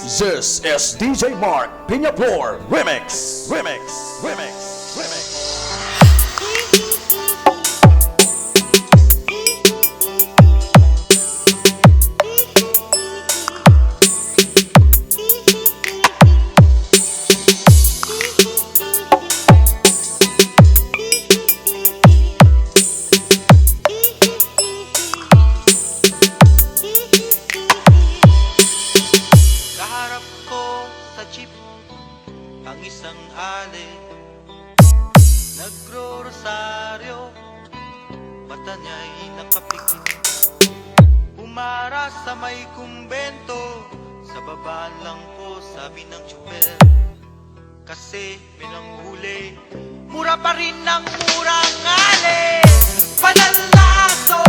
This is DJ Mark Piñaflor Remix. Remix. Remix. Remix. Ang isang ali nagro-rosaryo, mata niya'y nakapikit. Umara sa may kumbento, sa babaan lang po sabi ng tsuper. Kasi minanghuli, mura pa rin ng murang ali. Panalaso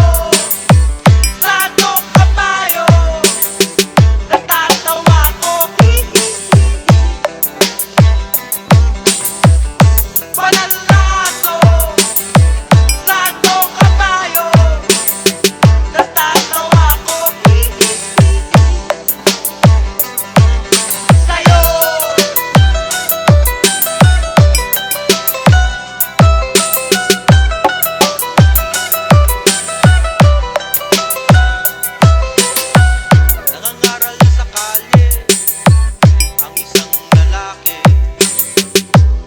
sa atong kabayo, natatawa ko. Panalaso sa atong kabayo, natatawa ko. Sa'yo nangangaral sa kalye ang isang lalaki,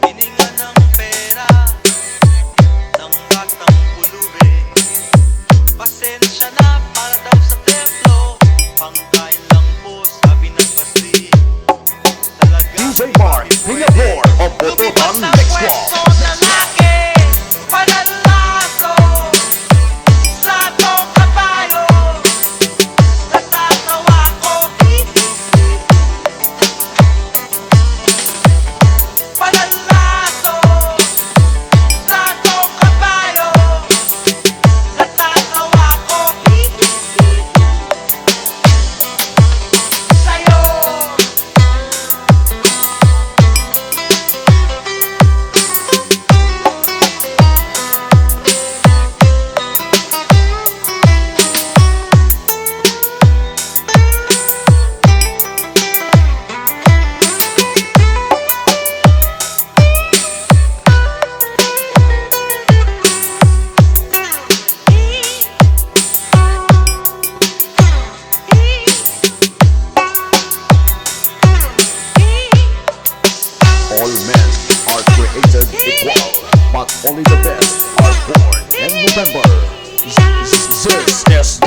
hininga ng pera ng batang pulube. Pasensya na para daw sa templo, pangkain lang po sabi ng pasri. Talaga DJ Mark Piñaflor of Bototan ang Next pwesto Wall. ng akin. Panalaso sa atong kabayo, natatawa ko. Panalaso sa atong kabayo, natatawa ko. Sa'yo All men are created equal, but only the best are born in November. This is